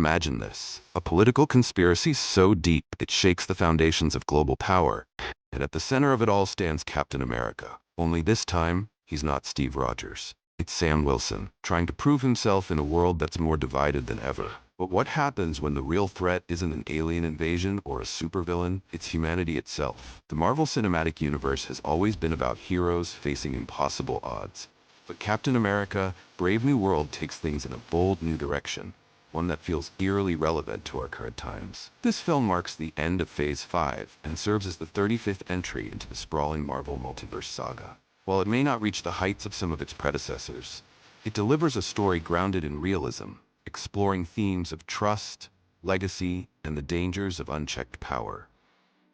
Imagine this, a political conspiracy so deep it shakes the foundations of global power, and at the center of it all stands Captain America. Only this time, he's not Steve Rogers. It's Sam Wilson, trying to prove himself in a world that's more divided than ever. But what happens when the real threat isn't an alien invasion or a supervillain? It's humanity itself. The Marvel Cinematic Universe has always been about heroes facing impossible odds. But Captain America, Brave New World takes things in a bold new direction, one that feels eerily relevant to our current times. This film marks the end of Phase 5 and serves as the 35th entry into the sprawling Marvel Multiverse saga. While it may not reach the heights of some of its predecessors, it delivers a story grounded in realism, exploring themes of trust, legacy, and the dangers of unchecked power.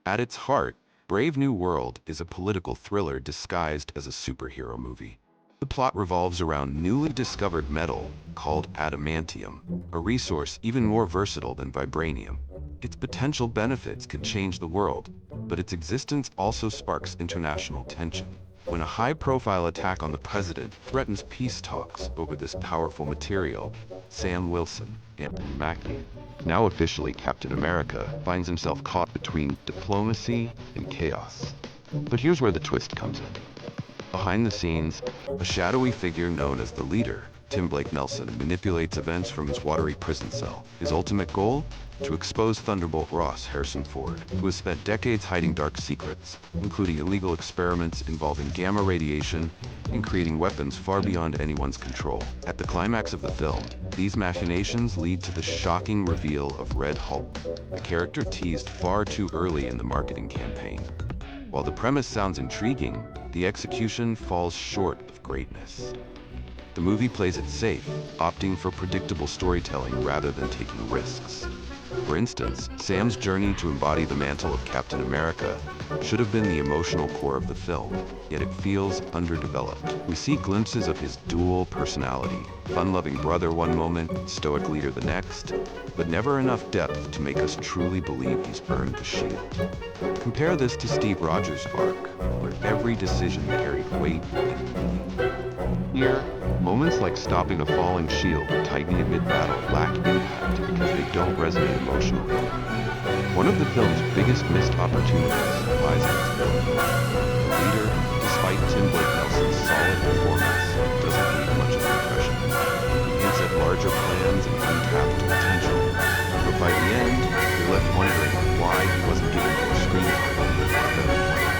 At its heart, Brave New World is a political thriller disguised as a superhero movie. The plot revolves around newly discovered metal called adamantium, a resource even more versatile than vibranium. Its potential benefits could change the world, but its existence also sparks international tension. When a high-profile attack on the president threatens peace talks over this powerful material, Sam Wilson, Anthony Mackie, now officially Captain America, finds himself caught between diplomacy and chaos. But here's where the twist comes in. Behind the scenes, a shadowy figure known as the Leader, Tim Blake Nelson, manipulates events from his watery prison cell. His ultimate goal? To expose Thunderbolt Ross, Harrison Ford, who has spent decades hiding dark secrets, including illegal experiments involving gamma radiation and creating weapons far beyond anyone's control. At the climax of the film, these machinations lead to the shocking reveal of Red Hulk, a character teased far too early in the marketing campaign. While the premise sounds intriguing, the execution falls short of greatness. The movie plays it safe, opting for predictable storytelling rather than taking risks. For instance, Sam's journey to embody the mantle of Captain America should have been the emotional core of the film, yet it feels underdeveloped. We see glimpses of his dual personality, fun-loving brother one moment, stoic leader the next, but never enough depth to make us truly believe he's earned the shield. Compare this to Steve Rogers' arc, where every decision carried weight and meaning. Here, moments like stopping a falling shield or tightening mid-battle lack impact because they don't resonate emotionally. One of the film's biggest missed opportunities lies in its villain. The Leader, despite Tim Blake Nelson's solid performance, doesn't leave much of an impression. He hints at larger plans and untapped potential, but by the end, you're left wondering why he wasn't given more screen time.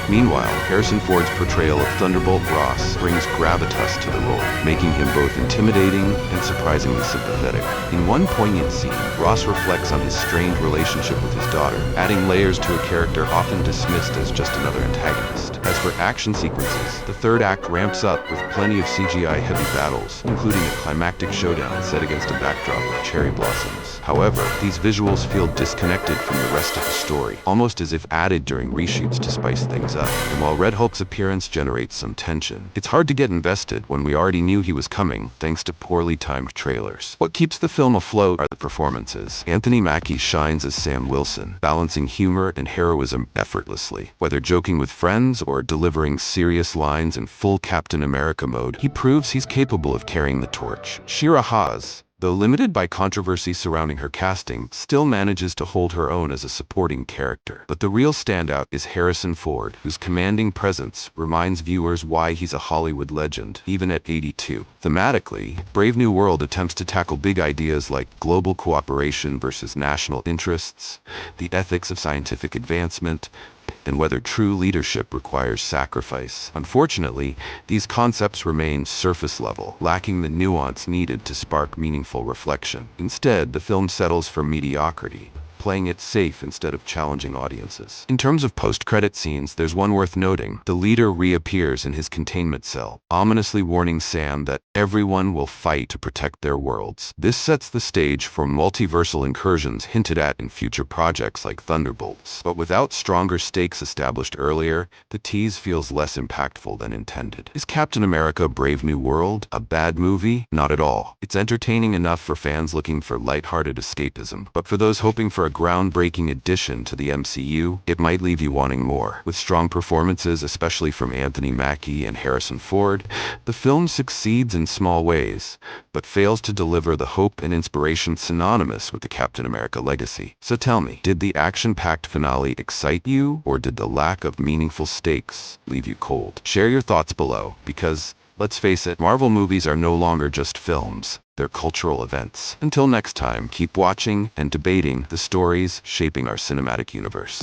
Meanwhile, Harrison Ford's portrayal of Thunderbolt Ross brings gravitas to the role, making him both intimidating and surprisingly sympathetic. In one poignant scene, Ross reflects on his strained relationship with his daughter, adding layers to a character often dismissed as just another antagonist. As for action sequences, the third act ramps up with plenty of CGI-heavy battles, including a climactic showdown set against a backdrop of cherry blossoms. However, these visuals feel disconnected from the rest of the story, almost as if added during reshoots to spice things up. And while Red Hulk's appearance generates some tension, it's hard to get invested when we already knew he was coming, thanks to poorly timed trailers. What keeps the film afloat are the performances. Anthony Mackie shines as Sam Wilson, balancing humor and heroism effortlessly. Whether joking with friends or delivering serious lines in full Captain America mode, he proves he's capable of carrying the torch. Shira Haas, though limited by controversy surrounding her casting, still manages to hold her own as a supporting character. But the real standout is Harrison Ford, whose commanding presence reminds viewers why he's a Hollywood legend, even at 82. Thematically, Brave New World attempts to tackle big ideas like global cooperation versus national interests, the ethics of scientific advancement, and whether true leadership requires sacrifice. Unfortunately, these concepts remain surface level, lacking the nuance needed to spark meaningful reflection. Instead, the film settles for mediocrity, playing it safe instead of challenging audiences. In terms of post-credit scenes, there's one worth noting. The Leader reappears in his containment cell, ominously warning Sam that everyone will fight to protect their worlds. This sets the stage for multiversal incursions hinted at in future projects like Thunderbolts. But without stronger stakes established earlier, the tease feels less impactful than intended. Is Captain America: Brave New World a bad movie? Not at all. It's entertaining enough for fans looking for lighthearted escapism. But for those hoping for a groundbreaking addition to the MCU, it might leave you wanting more. With strong performances, especially from Anthony Mackie and Harrison Ford, the film succeeds in small ways, but fails to deliver the hope and inspiration synonymous with the Captain America legacy. So tell me, did the action-packed finale excite you, or did the lack of meaningful stakes leave you cold? Share your thoughts below, because, let's face it, Marvel movies are no longer just films. They're cultural events. Until next time, keep watching and debating the stories shaping our cinematic universe.